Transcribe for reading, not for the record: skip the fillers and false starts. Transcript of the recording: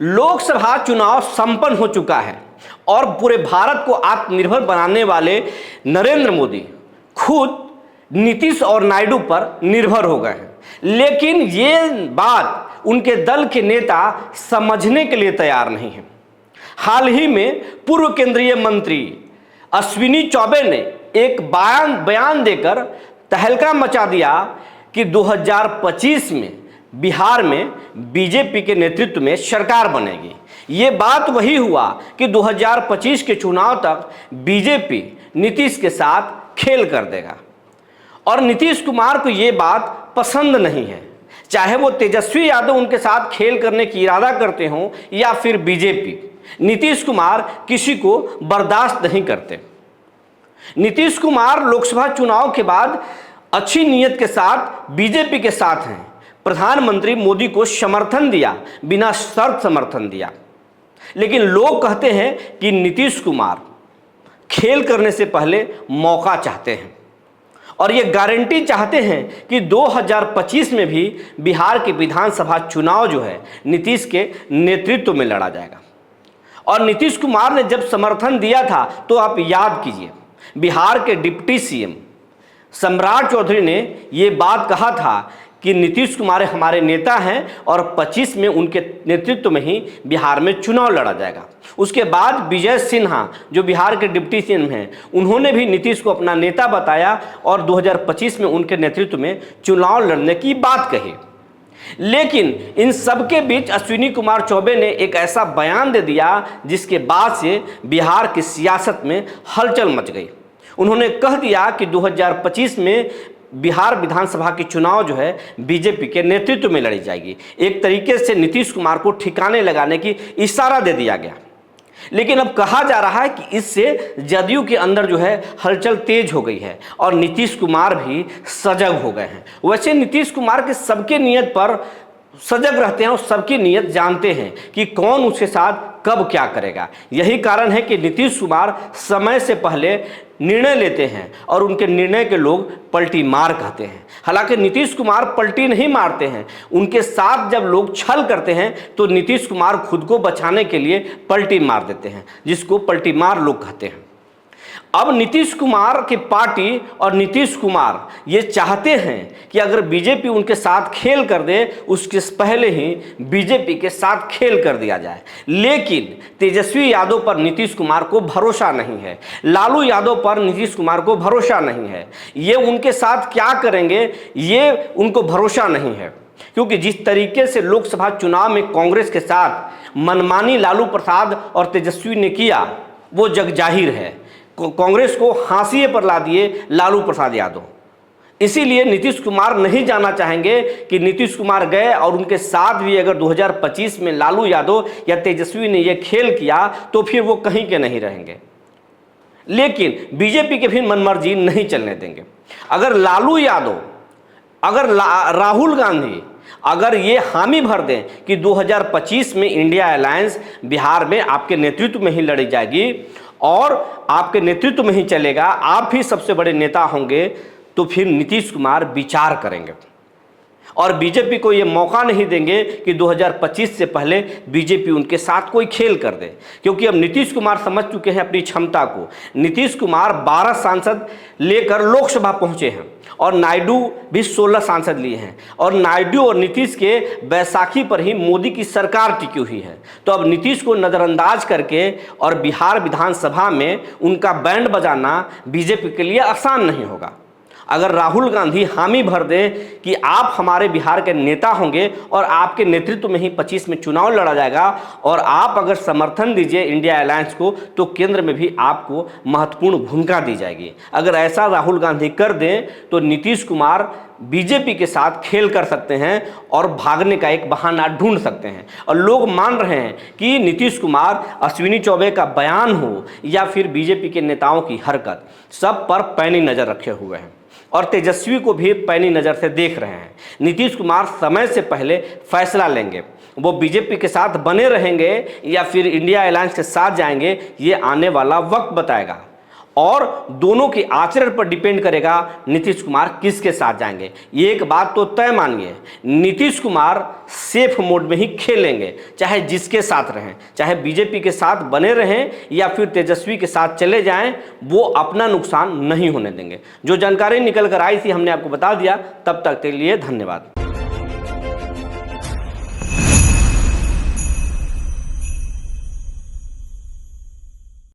लोकसभा चुनाव संपन्न हो चुका है और पूरे भारत को आत्मनिर्भर बनाने वाले नरेंद्र मोदी खुद नीतीश और नायडू पर निर्भर हो गए हैं। लेकिन ये बात उनके दल के नेता समझने के लिए तैयार नहीं हैं। हाल ही में पूर्व केंद्रीय मंत्री अश्विनी चौबे ने एक बयान देकर तहलका मचा दिया कि 2025 में बिहार में बीजेपी के नेतृत्व में सरकार बनेगी। ये बात वही हुआ कि 2025 के चुनाव तक बीजेपी नीतीश के साथ खेल कर देगा और नीतीश कुमार को ये बात पसंद नहीं है। चाहे वो तेजस्वी यादव उनके साथ खेल करने की इरादा करते हों या फिर बीजेपी, नीतीश कुमार किसी को बर्दाश्त नहीं करते। नीतीश कुमार लोकसभा चुनाव के बाद अच्छी नीयत के साथ बीजेपी के साथ हैं। प्रधानमंत्री मोदी को समर्थन दिया, बिना शर्त समर्थन दिया। लेकिन लोग कहते हैं कि नीतीश कुमार खेल करने से पहले मौका चाहते हैं और ये गारंटी चाहते हैं कि 2025 में भी बिहार के विधानसभा चुनाव जो है नीतीश के नेतृत्व में लड़ा जाएगा। और नीतीश कुमार ने जब समर्थन दिया था तो आप याद कीजिए, बिहार के डिप्टी सीएम सम्राट चौधरी ने ये बात कहा था कि नीतीश कुमार हमारे नेता हैं और 25 में उनके नेतृत्व में ही बिहार में चुनाव लड़ा जाएगा। उसके बाद विजय सिन्हा जो बिहार के डिप्टी सीएम हैं, उन्होंने भी नीतीश को अपना नेता बताया और 2025 में उनके नेतृत्व में चुनाव लड़ने की बात कही। लेकिन इन सबके बीच अश्विनी कुमार चौबे ने एक ऐसा बयान दे दिया जिसके बाद से बिहार की सियासत में हलचल मच गई। उन्होंने कह दिया कि 2025 में बिहार विधानसभा की चुनाव जो है बीजेपी के नेतृत्व में लड़ी जाएगी। एक तरीके से नीतीश कुमार को ठिकाने लगाने की इशारा दे दिया गया। लेकिन अब कहा जा रहा है कि इससे जदयू के अंदर जो है हलचल तेज हो गई है और नीतीश कुमार भी सजग हो गए हैं। वैसे नीतीश कुमार के सबके नियत पर सजग रहते हैं और सबकी नियत जानते हैं कि कौन उसके साथ कब क्या करेगा। यही कारण है कि नीतीश कुमार समय से पहले निर्णय लेते हैं और उनके निर्णय के लोग पलटी मार कहते हैं। हालांकि नीतीश कुमार पलटी नहीं मारते हैं, उनके साथ जब लोग छल करते हैं तो नीतीश कुमार खुद को बचाने के लिए पलटी मार देते हैं, जिसको पलटी मार लोग कहते हैं। अब नीतीश कुमार की पार्टी और नीतीश कुमार ये चाहते हैं कि अगर बीजेपी उनके साथ खेल कर दे, उसके पहले ही बीजेपी के साथ खेल कर दिया जाए। लेकिन तेजस्वी यादव पर नीतीश कुमार को भरोसा नहीं है, लालू यादव पर नीतीश कुमार को भरोसा नहीं है। ये उनके साथ क्या करेंगे ये उनको भरोसा नहीं है, क्योंकि जिस तरीके से लोकसभा चुनाव में कांग्रेस के साथ मनमानी लालू प्रसाद और तेजस्वी ने किया वो जग जाहिर है। कांग्रेस को हाशिए पर ला दिए लालू प्रसाद यादव। इसीलिए नीतीश कुमार नहीं जाना चाहेंगे कि नीतीश कुमार गए और उनके साथ भी अगर 2025 में लालू यादव या तेजस्वी ने यह खेल किया तो फिर वो कहीं के नहीं रहेंगे। लेकिन बीजेपी के भी मनमर्जी नहीं चलने देंगे। अगर लालू यादव, अगर राहुल गांधी अगर ये हामी भर दें कि 2025 में इंडिया अलायंस बिहार में आपके नेतृत्व में ही लड़ी जाएगी और आपके नेतृत्व में ही चलेगा, आप ही सबसे बड़े नेता होंगे, तो फिर नीतीश कुमार विचार करेंगे और बीजेपी को ये मौका नहीं देंगे कि 2025 से पहले बीजेपी उनके साथ कोई खेल कर दे। क्योंकि अब नीतीश कुमार समझ चुके हैं अपनी क्षमता को। नीतीश कुमार 12 सांसद लेकर लोकसभा पहुंचे हैं और नायडू भी 16 सांसद लिए हैं और नायडू और नीतीश के बैसाखी पर ही मोदी की सरकार टिकी हुई है। तो अब नीतीश को नज़रअंदाज करके और बिहार विधानसभा में उनका बैंड बजाना बीजेपी के लिए आसान नहीं होगा। अगर राहुल गांधी हामी भर दें कि आप हमारे बिहार के नेता होंगे और आपके नेतृत्व में ही 25 में चुनाव लड़ा जाएगा और आप अगर समर्थन दीजिए इंडिया अलायंस को, तो केंद्र में भी आपको महत्वपूर्ण भूमिका दी जाएगी। अगर ऐसा राहुल गांधी कर दें तो नीतीश कुमार बीजेपी के साथ खेल कर सकते हैं और भागने का एक बहाना ढूंढ सकते हैं। और लोग मान रहे हैं कि नीतीश कुमार, अश्विनी चौबे का बयान हो या फिर बीजेपी के नेताओं की हरकत, सब पर पैनी नज़र रखे हुए हैं और तेजस्वी को भी पैनी नज़र से देख रहे हैं। नीतीश कुमार समय से पहले फैसला लेंगे, वो बीजेपी के साथ बने रहेंगे या फिर इंडिया अलायंस के साथ जाएंगे, ये आने वाला वक्त बताएगा। और दोनों के आचरण पर डिपेंड करेगा नीतीश कुमार किसके साथ जाएंगे। एक बात तो तय मानिए, नीतीश कुमार सेफ मोड में ही खेलेंगे, चाहे जिसके साथ रहें, चाहे बीजेपी के साथ बने रहें या फिर तेजस्वी के साथ चले जाएं, वो अपना नुकसान नहीं होने देंगे। जो जानकारी निकल कर आई थी हमने आपको बता दिया। तब तक के लिए धन्यवाद।